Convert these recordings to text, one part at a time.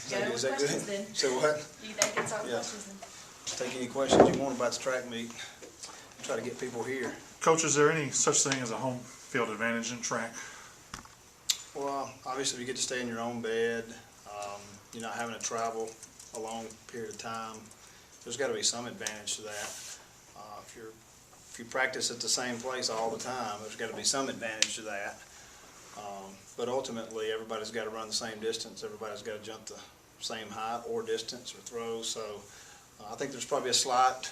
Got any Is that questions good? then? So what? You think it's all Yeah. questions then? Take any questions you want about the track meet. Try to get people here. Coach, is there any such thing as a home field advantage in track? Well, obviously, if you get to stay in your own bed, you're not having to travel a long period of time, there's got to be some advantage to that. If you practice at the same place all the time, there's got to be some advantage to that. But ultimately, everybody's got to run the same distance. Everybody's got to jump the same height or distance or throw. So I think there's probably a slight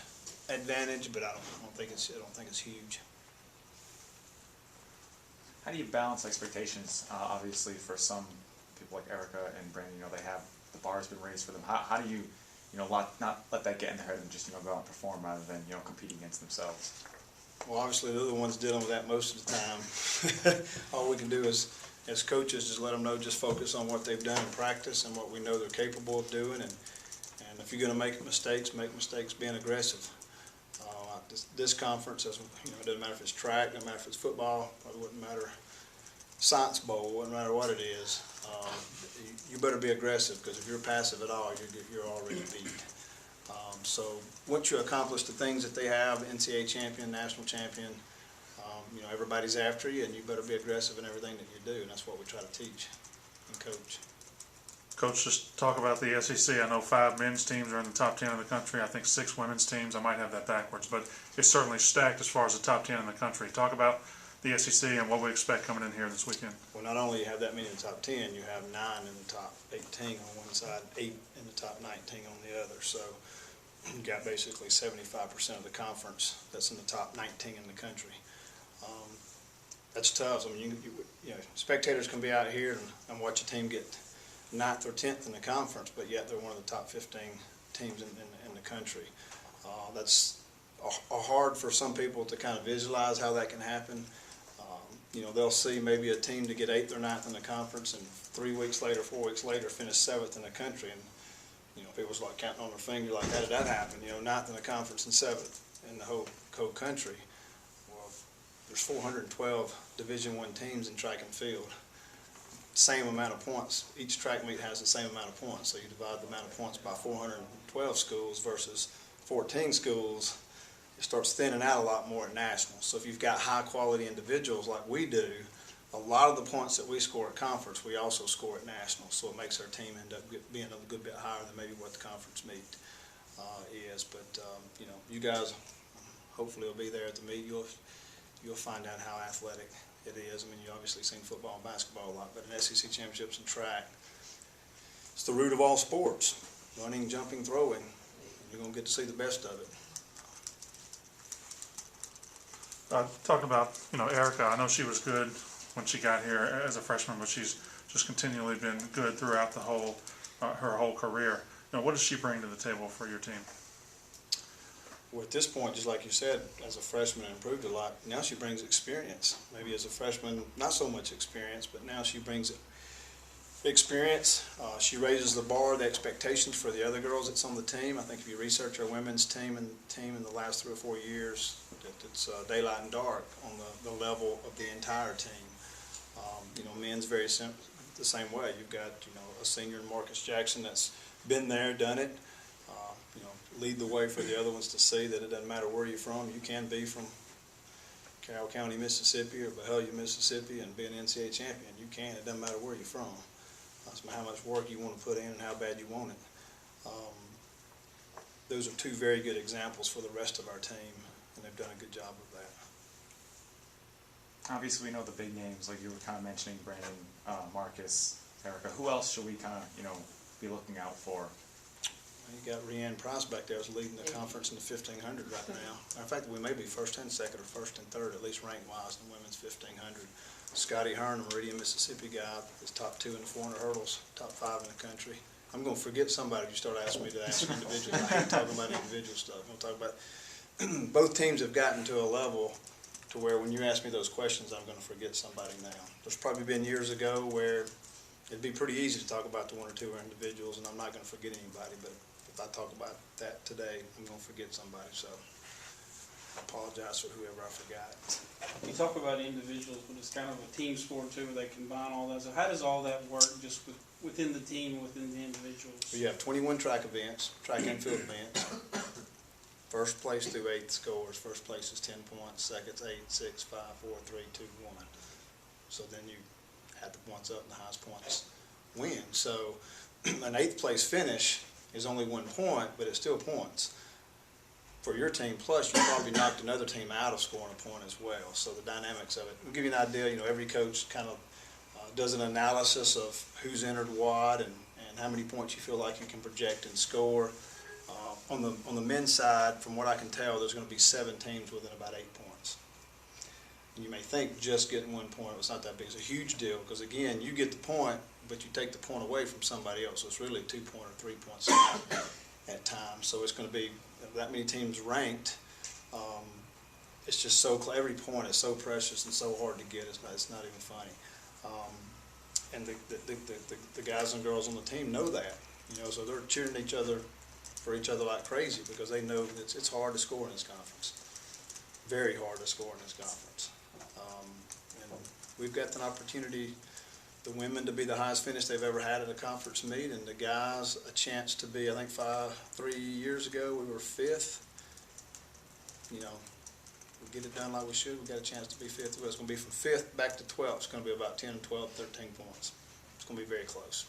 advantage, but I don't think it's huge. How do you balance expectations? Obviously, for some people like Erica and Brandon, they have the bar's been raised for them. How do you, not let that get in their head and just go out and perform rather than compete against themselves? Well, obviously, they're the ones dealing with that most of the time. All we can do is, as coaches, just let them know, just focus on what they've done in practice and what we know they're capable of doing. And if you're going to make mistakes being aggressive. This conference, it doesn't matter if it's track, doesn't matter if it's football, probably wouldn't matter. Science bowl, wouldn't matter what it is. You better be aggressive, because if you're passive at all, you're already beat. So once you accomplish the things that they have, NCAA champion, national champion, everybody's after you, and you better be aggressive in everything that you do, and that's what we try to teach and coach. Coach, just talk about the SEC. I know 5 men's teams are in the top 10 in the country. I think 6 women's teams. I might have that backwards, but it's certainly stacked as far as the top 10 in the country. Talk about the SEC and what we expect coming in here this weekend. Well, not only you have that many in the top 10, you have 9 in the top 18 on one side, 8 in the top 19 on the other. So you got basically 75% of the conference that's in the top 19 in the country. That's tough. I mean, spectators can be out here and watch a team get 9th or 10th in the conference, but yet they're one of the top 15 teams in the country. That's hard for some people to kind of visualize how that can happen. They'll see maybe a team to get 8th or 9th in the conference, and 3 weeks later, 4 weeks later, finish 7th in the country. And people's like counting on their finger, like, how did that happen? 9th in the conference and 7th in the whole country. Well, there's 412 Division I teams in track and field. Same amount of points. Each track meet has the same amount of points. So you divide the amount of points by 412 schools versus 14 schools. It starts thinning out a lot more at nationals. So if you've got high quality individuals like we do, a lot of the points that we score at conference, we also score at nationals. So it makes our team end up being a good bit higher than maybe what the conference meet is. But you guys hopefully will be there at the meet. You'll find out how athletic it is. I mean, you obviously seen football and basketball a lot, but in SEC championships and track, it's the root of all sports: running, jumping, throwing. You're going to get to see the best of it. Talk about, Erica. I know she was good when she got here as a freshman, but she's just continually been good throughout the her whole career. What does she bring to the table for your team? Well, at this point, just like you said, as a freshman, improved a lot. Now she brings experience. Maybe as a freshman, not so much experience, but now she brings experience. She raises the bar, the expectations for the other girls that's on the team. I think if you research our women's team in the last 3 or 4 years, it's daylight and dark on the level of the entire team. Men's very the same way. You've got a senior in Marcus Jackson that's been there, done it. Lead the way for the other ones to see that it doesn't matter where you're from. You can be from Carroll County, Mississippi, or Byhalia, Mississippi, and be an NCAA champion. You can. It doesn't matter where you're from. It's how much work you want to put in and how bad you want it. Those are 2 very good examples for the rest of our team, and they've done a good job of that. Obviously, we know the big names, like you were kind of mentioning, Brandon, Marcus, Erica. Who else should we kind of, be looking out for? You got Rhiannon Price back there who's leading the conference in the 1500 right now. Matter of fact, we may be first and second or first and third, at least rank-wise, in the women's 1500. Scotty Hearn, a Meridian, Mississippi guy, is top 2 in the 400 hurdles, top 5 in the country. I'm going to forget somebody if you start asking me to ask individuals. I hate talking about individual stuff. I'm going to talk about both teams have gotten to a level to where when you ask me those questions, I'm going to forget somebody now. There's probably been years ago where it'd be pretty easy to talk about the 1 or 2 individuals, and I'm not going to forget anybody, but if I talk about that today, I'm going to forget somebody, so I apologize for whoever I forgot. You talk about individuals, but it's kind of a team sport too, where they combine all that. So how does all that work just with within the team, within the individuals. You have 21 track events, track and field events. First place through 8th scores. First place is 10 points. Second's 8, 6, 5, 4, 3, 2, 1. So then you add the points up and the highest points win. So an 8th place finish is only 1 point, but it's still points for your team. Plus, you probably knocked another team out of scoring a point as well. So the dynamics of it. We'll give you an idea. Every coach kind of does an analysis of who's entered what and how many points you feel like you can project and score. On the men's side, from what I can tell, there's going to be 7 teams within about 8 points. And you may think just getting 1 point, it's not that big. It's a huge deal because, again, you get the point, but you take the point away from somebody else. So it's really 2 point or 3 points at times. So it's going to be that many teams ranked. It's just so every point is so precious and so hard to get. It's not even funny. And the guys and girls on the team know that. So they're cheering each other for each other like crazy because they know that it's hard to score in this conference. Very hard to score in this conference. And we've got an opportunity, the women to be the highest finish they've ever had at a conference meet, and the guys a chance to be, I think 3 years ago we were 5th. We get it done like we should, we got a chance to be 5th. It's going to be from 5th back to 12th. It's going to be about 10, 12, 13 points. It's going to be very close.